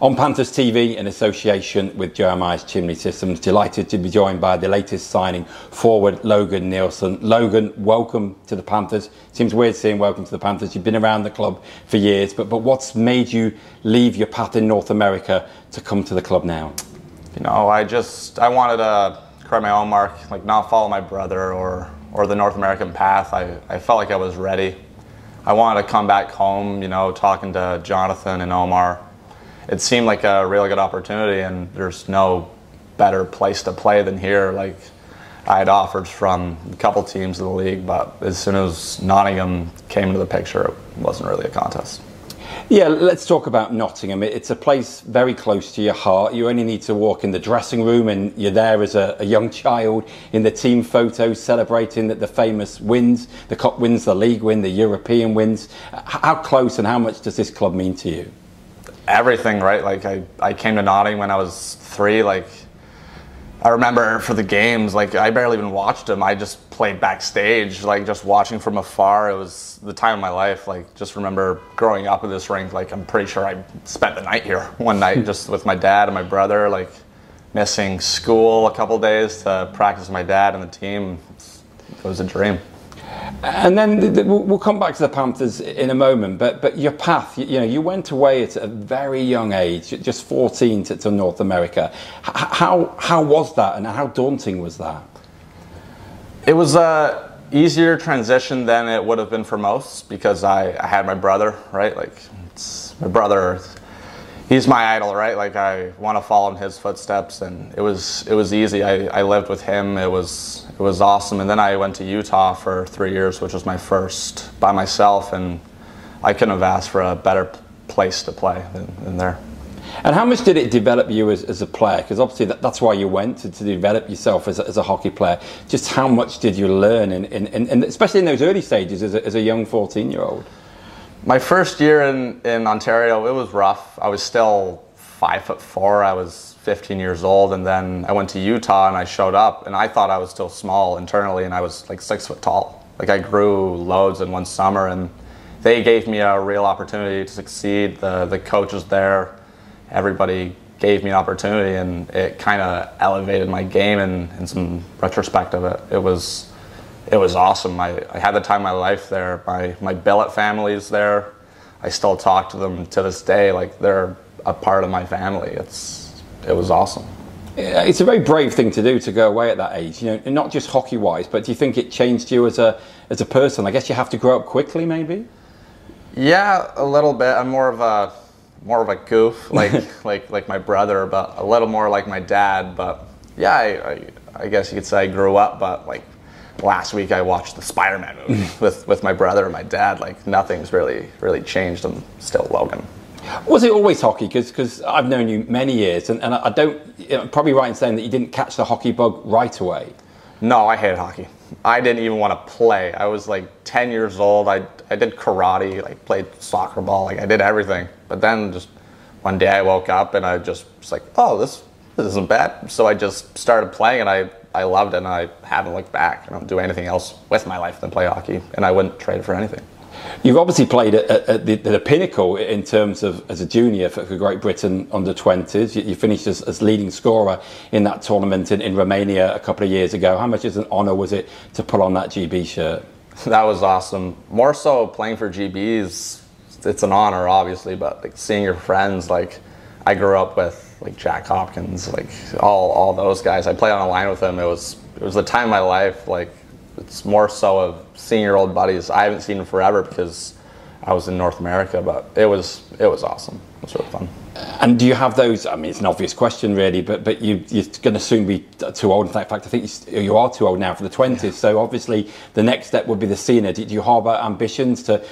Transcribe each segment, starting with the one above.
On Panthers TV, in association with Jeremias Chimney Systems, delighted to be joined by the latest signing, forward Logan Neilson. Logan, welcome to the Panthers. Seems weird saying welcome to the Panthers. You've been around the club for years, but what's made you leave your path in North America to come to the club now? You know, I wanted to create my own mark, like not follow my brother or the North American path. I felt like I was ready. I wanted to come back home, you know, talking to Jonathan and Omar. It seemed like a really good opportunity, and there's no better place to play than here. Like, I had offers from a couple teams in the league, but as soon as Nottingham came into the picture, it wasn't really a contest. Yeah, let's talk about Nottingham. It's a place very close to your heart. You only need to walk in the dressing room and you're there as a young child in the team photos celebrating the famous wins, the cup wins, the league win, the European wins. How close and how much does this club mean to you? Everything, right? Like, I came to Nottingham when I was 3. Like, I remember for the games, like, I barely even watched them. I just played backstage, like, just watching from afar. It was the time of my life. Like, just remember growing up in this rink. Like, I'm pretty sure I spent the night here one night just with my dad and my brother, like, missing school a couple days to practice with my dad and the team. It was a dream. And then we'll come back to the Panthers in a moment, but your path, you know, you went away at a very young age, just 14 to North America. How was that, and how daunting was that? It was a easier transition than it would have been for most, because I had my brother, right? Like, my brother, he's my idol, right? Like, I want to follow in his footsteps, and it was easy. I lived with him. It was awesome. And then I went to Utah for 3 years, which was my first by myself, and I couldn't have asked for a better place to play than there. And how much did it develop you as a player? Because obviously that's why you went, to develop yourself as a hockey player. Just how much did you learn, and especially in those early stages as a young 14-year-old? My first year in Ontario, it was rough. I was still 5'4". I was 15 years old, and then I went to Utah and I showed up, and I thought I was still small internally, and I was like 6 foot tall. Like, I grew loads in one summer, and they gave me a real opportunity to succeed. The coaches there, everybody gave me an opportunity, and it kind of elevated my game in some retrospect of it. It was awesome. I had the time of my life there. My billet family's there. I still talk to them to this day. Like, they're a part of my family. It was awesome. It's a very brave thing to do, to go away at that age, you know, and not just hockey-wise, but do you think it changed you as a person? I guess you have to grow up quickly, maybe? Yeah, a little bit. I'm more of a goof, like my brother, but a little more like my dad. But yeah, I guess you could say I grew up, but like, last week I watched the Spider-Man movie with my brother and my dad. Like, nothing's really changed. I'm still Logan. Was it always hockey? Because I've known you many years, and I don't, I'm probably right in saying that you didn't catch the hockey bug right away. No, I hated hockey. I didn't even want to play. I was like 10 years old. I did karate, like played soccer ball, like I did everything. But then just one day I woke up and I just was like, oh, this isn't bad. So I just started playing, and I loved it, and I haven't looked back. I don't do anything else with my life than play hockey, and I wouldn't trade it for anything. You've obviously played at the pinnacle in terms of as a junior for Great Britain under 20s. You finished as leading scorer in that tournament in Romania a couple of years ago. How much of an honour was it to put on that GB shirt? That was awesome. More so playing for GBs, it's an honour, obviously, but like, seeing your friends, like, I grew up with like Jack Hopkins, like all those guys. I played on a line with them. It was the time of my life. Like, it's more so of seeing your old buddies. I haven't seen them forever because I was in North America, but it was awesome. It was really fun. And do you have those? I mean, it's an obvious question, really, but you're going to soon be too old. In fact, I think you are too old now for the 20s. Yeah. So obviously, the next step would be the senior. Do you harbour ambitions to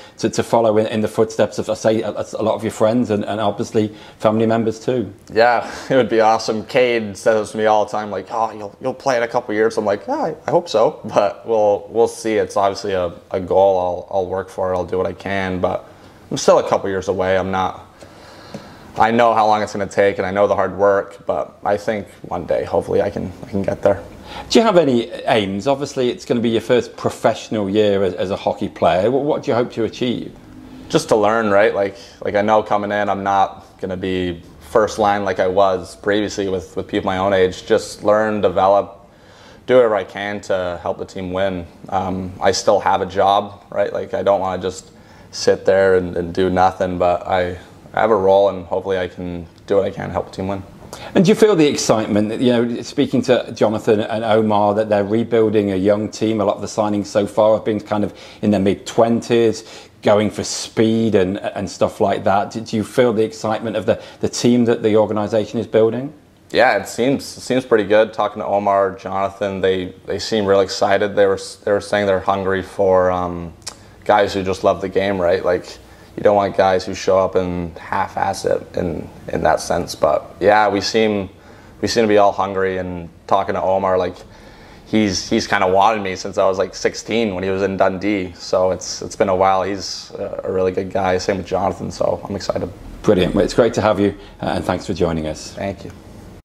follow in the footsteps of, I say, a lot of your friends and obviously family members too? Yeah, it would be awesome. Cade says to me all the time, like, "Oh, you'll play in a couple of years." I'm like, "Yeah, I hope so," but we'll see. It's obviously a goal. I'll work for it. I'll do what I can, but I'm still a couple of years away. I know how long it's going to take, and I know the hard work, but I think one day, hopefully, I can get there. Do you have any aims? Obviously, it's going to be your first professional year as a hockey player. What do you hope to achieve? Just to learn, right? Like I know coming in, I'm not going to be first line like I was previously with people my own age. Just learn, develop, do whatever I can to help the team win. I still have a job, right? Like, I don't want to just sit there and do nothing, but I have a role, and hopefully I can do what I can to help the team win. And do you feel the excitement that, you know, speaking to Jonathan and Omar, that they're rebuilding a young team? A lot of the signings so far have been kind of in their mid-20s, going for speed and stuff like that. Do you feel the excitement of the team that the organisation is building? Yeah, it seems pretty good. Talking to Omar, Jonathan, they seem real excited. They were saying they're hungry for guys who just love the game, right? Like, you don't want guys who show up and half-ass it in that sense. But yeah, we seem to be all hungry. And talking to Omar, like, he's kind of wanted me since I was like 16 when he was in Dundee. So it's been a while. He's a really good guy. Same with Jonathan. So I'm excited. Brilliant. Well, it's great to have you, and thanks for joining us. Thank you.